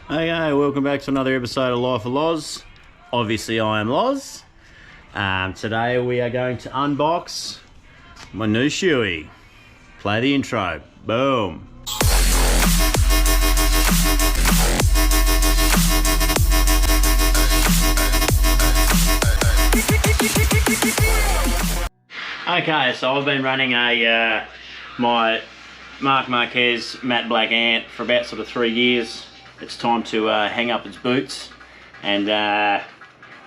Okay, welcome back to another episode of Life of Loz. Obviously, I am Loz. Today we are going to unbox my new Shoei. Play the intro. Boom. Okay, so I've been running my Marquez matte black ant for about sort of 3 years. It's time to hang up its boots, and yeah,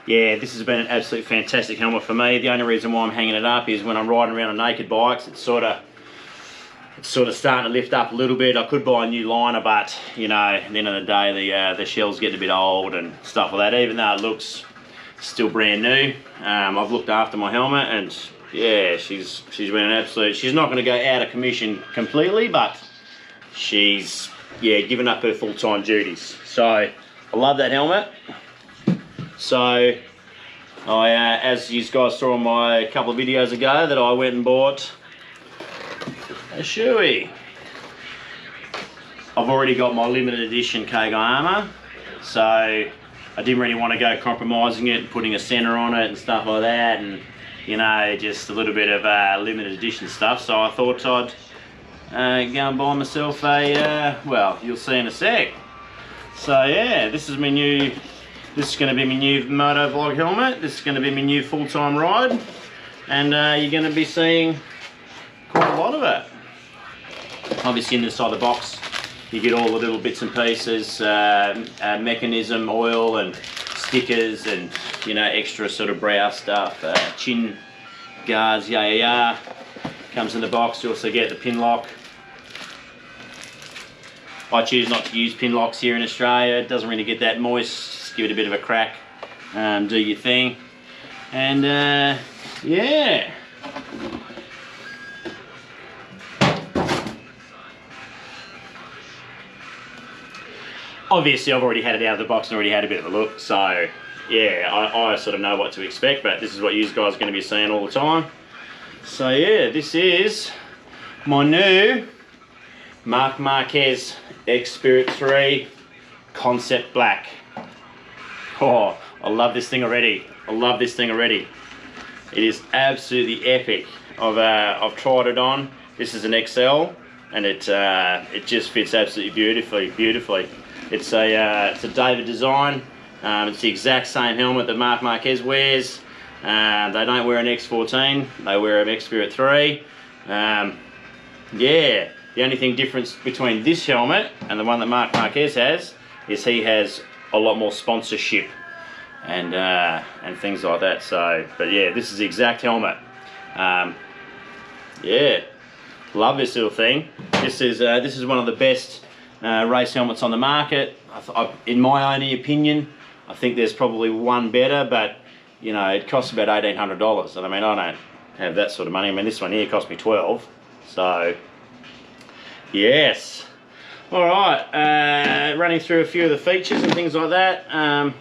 this has been an absolute fantastic helmet for me. The only reason why I'm hanging it up is when I'm riding around on naked bikes, it's sort of starting to lift up a little bit. I could buy a new liner, but you know, at the end of the day, the shell's getting a bit old and stuff like that. Even though it looks still brand new, I've looked after my helmet, and yeah, she's been an absolute. She's not going to go out of commission completely, but she's given up her full-time duties. So I love that helmet. So I, as you guys saw on my couple of videos ago, that I went and bought a Shoei. I've already got my limited edition Keigo armor, so I didn't really want to go compromising it and putting a center on it and stuff like that, and you know, just a little bit of limited edition stuff. So I thought I'd go and buy myself a, well, you'll see in a sec. So yeah, this is my new, this is going to be my new MotoVlog helmet. This is going to be my new full-time ride, and you're going to be seeing quite a lot of it. Obviously inside the box you get all the little bits and pieces, mechanism, oil and stickers, and you know, extra sort of brow stuff, chin guards, comes in the box. You also get the pin lock. I choose not to use pin locks here in Australia. It doesn't really get that moist. Just give it a bit of a crack, do your thing, and yeah. Obviously I've already had it out of the box and already had a bit of a look, so yeah, I sort of know what to expect, but this is what you guys are going to be seeing all the time. So yeah, this is my new Marquez X Spirit 3 Concept Black. Oh, I love this thing already. I love this thing already. It is absolutely epic. I've tried it on. This is an XL, and it just fits absolutely beautifully. It's a David design. It's the exact same helmet that Marc Marquez wears. They don't wear an X14, they wear an X Spirit 3. Yeah, the only thing difference between this helmet and the one that Marc Marquez has is he has a lot more sponsorship and things like that. So, but yeah, this is the exact helmet. Yeah, love this little thing. This is one of the best race helmets on the market. In my own opinion, I think there's probably one better, but you know, it costs about $1,800, and I mean, I don't have that sort of money. I mean, this one here cost me $12, so yes. All right, running through a few of the features and things like that.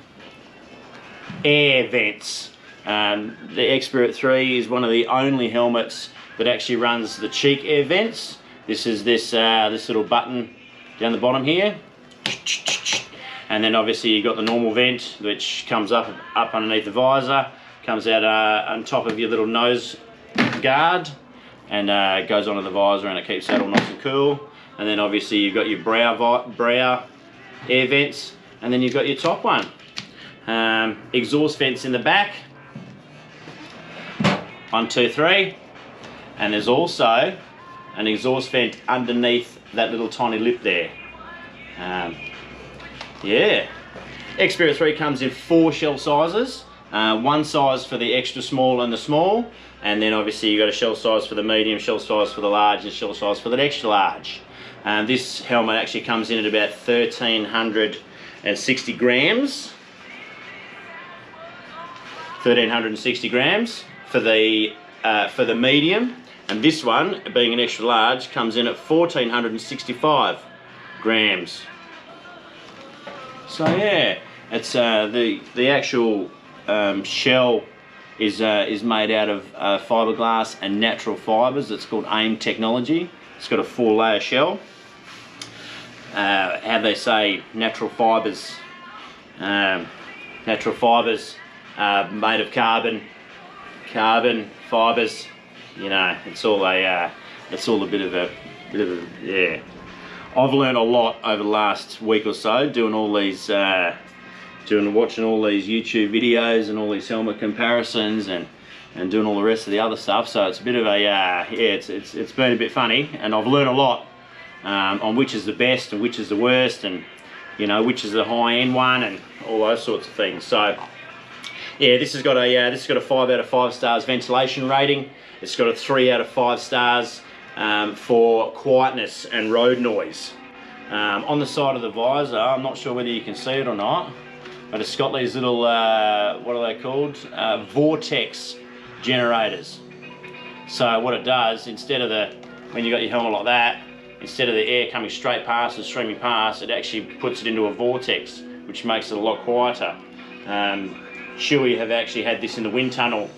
Air vents. The X Spirit 3 is one of the only helmets that actually runs the cheek air vents. This is this little button down the bottom here, and then obviously you've got the normal vent which comes up underneath the visor, comes out on top of your little nose guard, and goes onto the visor, and it keeps that all nice and cool. And then obviously you've got your brow air vents, and then you've got your top one. Exhaust vents in the back, 1, 2, 3, and there's also an exhaust vent underneath that little tiny lip there. Yeah, X Spirit 3 comes in 4 shell sizes, one size for the extra small and the small, and then obviously you've got a shell size for the medium, shell size for the large, and shell size for the extra large. This helmet actually comes in at about 1,360 grams. 1,360 grams for the medium, and this one, being an extra large, comes in at 1,465 grams. So yeah, it's the actual shell is made out of fiberglass and natural fibers. It's called AIM technology. It's got a 4-layer shell. how they say, natural fibres. Natural fibres made of carbon fibres. You know, it's all a bit of a yeah. I've learned a lot over the last week or so doing all these watching all these YouTube videos and all these helmet comparisons and doing all the rest of the other stuff. So it's a bit of a yeah, it's been a bit funny, and I've learned a lot on which is the best and which is the worst, and you know, which is the high-end one, and all those sorts of things. So yeah, this has got a 5 out of 5 stars ventilation rating. It's got a 3 out of 5 stars for quietness and road noise. On the side of the visor, I'm not sure whether you can see it or not, but it's got these little, what are they called? Vortex generators. So what it does, instead of when you got your helmet like that, instead of the air coming straight past and streaming past, it actually puts it into a vortex, which makes it a lot quieter. Shoei have actually had this in the wind tunnel,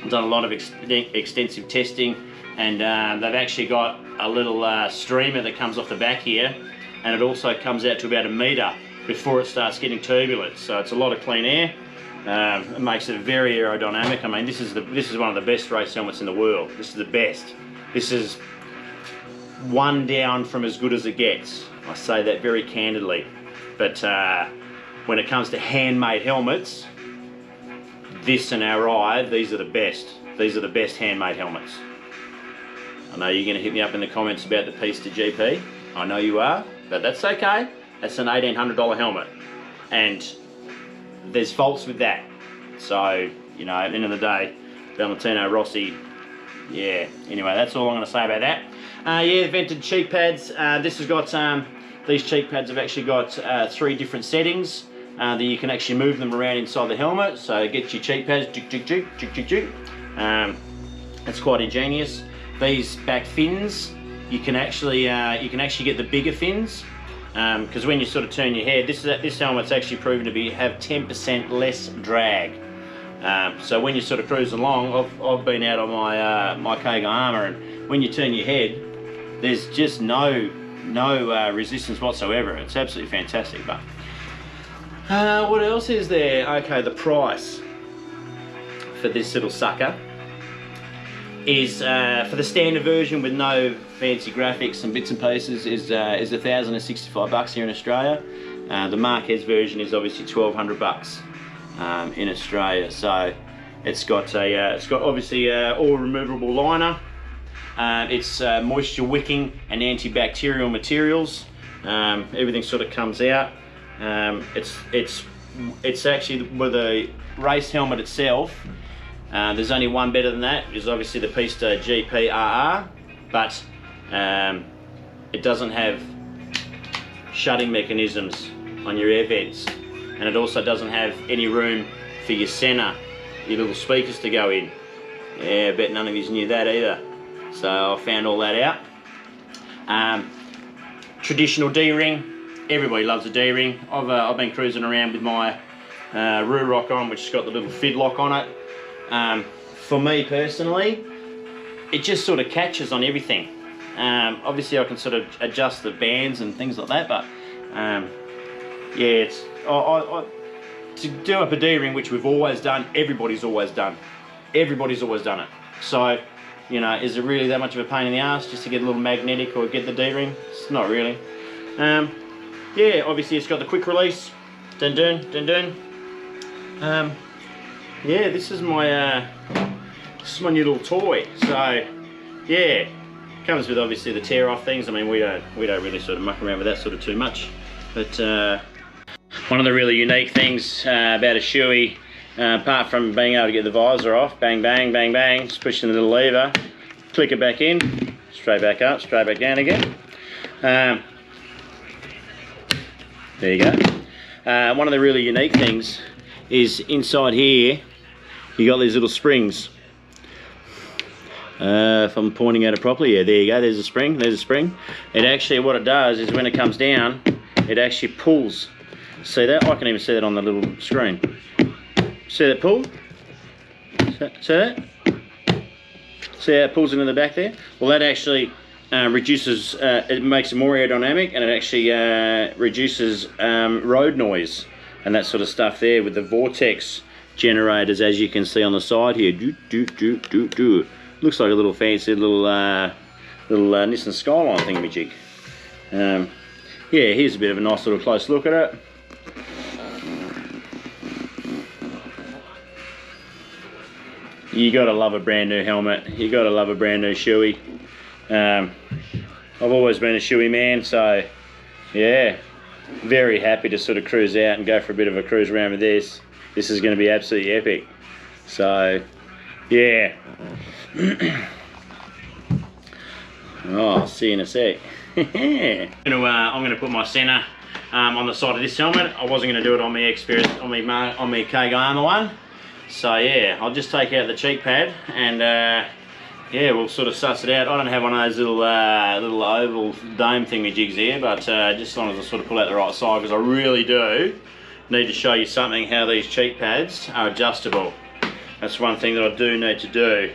done a lot of extensive testing, and they've actually got a little streamer that comes off the back here, and it also comes out to about 1 metre before it starts getting turbulent. So it's a lot of clean air. It makes it very aerodynamic. I mean, this is one of the best race helmets in the world. This is the best. This is one down from as good as it gets. I say that very candidly. But when it comes to handmade helmets, this and our eye, these are the best. These are the best handmade helmets. I know you're going to hit me up in the comments about the piece to GP. I know you are, but that's okay. That's an $1,800 helmet, and there's faults with that. So, you know, at the end of the day, Valentino Rossi, yeah. Anyway, that's all I'm going to say about that. Yeah, vented cheek pads. This has got, these cheek pads have actually got 3 different settings that you can actually move them around inside the helmet. So get your cheek pads, it's quite ingenious. These back fins, you can actually get the bigger fins, because when you sort of turn your head, this helmet's actually proven to have 10% less drag. So when you're sort of cruising along, I've been out on my Kaga armour, and when you turn your head, there's just no resistance whatsoever. It's absolutely fantastic. But what else is there? Okay, the price for this little sucker is for the standard version with no fancy graphics and bits and pieces is $1,065 here in Australia. The Marquez version is obviously $1,200 in Australia. So it's got obviously all removable liner. It's moisture wicking and antibacterial materials. Everything sort of comes out. It's actually, with a race helmet itself, there's only one better than that, is obviously the Pista GPRR, but it doesn't have shutting mechanisms on your air vents, and it also doesn't have any room for your center, your little speakers to go in. Yeah, I bet none of you knew that either. So I found all that out. Traditional D-ring, everybody loves a D-ring. I've been cruising around with my Ruroc on, which has got the little fid lock on it. For me personally, it just sort of catches on everything. Obviously I can sort of adjust the bands and things like that, but yeah, it's to do up a D-ring, which we've always done, everybody's always done it. So, you know, is it really that much of a pain in the ass just to get a little magnetic or get the D-ring? It's not really. Yeah, obviously it's got the quick release. Dun dun dun dun. Yeah, this is my new little toy. So yeah, comes with obviously the tear off things. I mean, we don't really sort of muck around with that sort of too much. But one of the really unique things about a Shoei, apart from being able to get the visor off, bang bang bang bang, just pushing the little lever, click it back in, straight back up, straight back down again. There you go. One of the really unique things is inside here, you got these little springs. If I'm pointing at it properly, yeah, there you go, there's a spring, there's a spring. It actually, what it does is when it comes down, it actually pulls. See that? I can even see that on the little screen. See that pull? See that? See how it pulls into the back there? Well, that actually reduces, it makes it more aerodynamic, and it actually reduces road noise and that sort of stuff there with the vortex generators, as you can see on the side here. Looks like a little fancy little Nissan Skyline thingamajig. Yeah, here's a bit of a nice little close look at it. You gotta love a brand new helmet. You gotta love a brand new Shoei. I've always been a Shoei man, so yeah, very happy to sort of cruise out and go for a bit of a cruise around with this. This is going to be absolutely epic. So yeah. Oh, see you in a sec. I'm gonna put my center on the side of this helmet. I wasn't gonna do it on my Experience, on my Kagayama one. So yeah, I'll just take out the cheek pad and yeah, we'll sort of suss it out. I don't have one of those little oval dome thingy-jigs here, but just as long as I sort of pull out the right side, because I really do need to show you something, how these cheek pads are adjustable. That's one thing that I do need to do.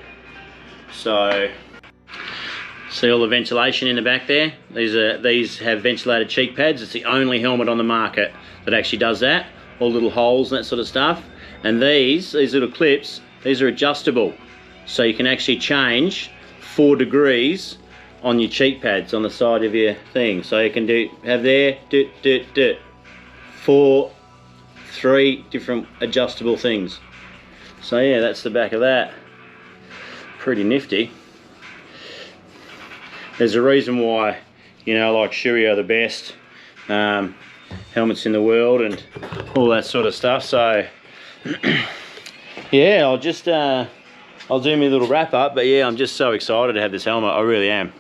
So, see all the ventilation in the back there? These have ventilated cheek pads. It's the only helmet on the market that actually does that. All little holes and that sort of stuff. And these little clips, these are adjustable. So you can actually change 4 degrees on your cheek pads on the side of your thing. So you can have 3 different adjustable things. So yeah, that's the back of that. Pretty nifty. There's a reason why, you know, like Shoei are the best helmets in the world and all that sort of stuff. So yeah, I'll just I'll do my little wrap up, but yeah, I'm just so excited to have this helmet. I really am.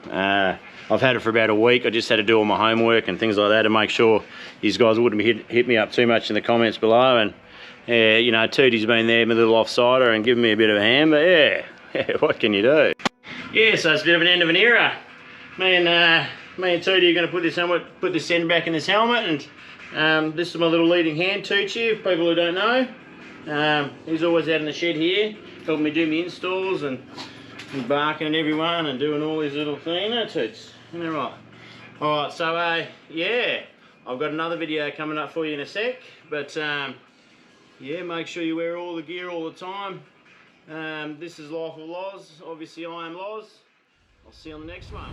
I've had it for about a week. I just had to do all my homework and things like that to make sure these guys wouldn't hit me up too much in the comments below. And yeah, you know, Tootie's been there, my little offsider, and giving me a bit of a hand. But yeah, what can you do? Yeah, so it's a bit of an end of an era. Me and Tootie are going to put this end back in this helmet, and this is my little leading hand, Tootie, for people who don't know. He's always out in the shed here, helping me do my installs and barking at everyone and doing all these little things. No, Toots, isn't that right? Alright, so yeah, I've got another video coming up for you in a sec, but yeah, make sure you wear all the gear all the time. This is Life of Loz. Obviously I am Loz. I'll see you on the next one.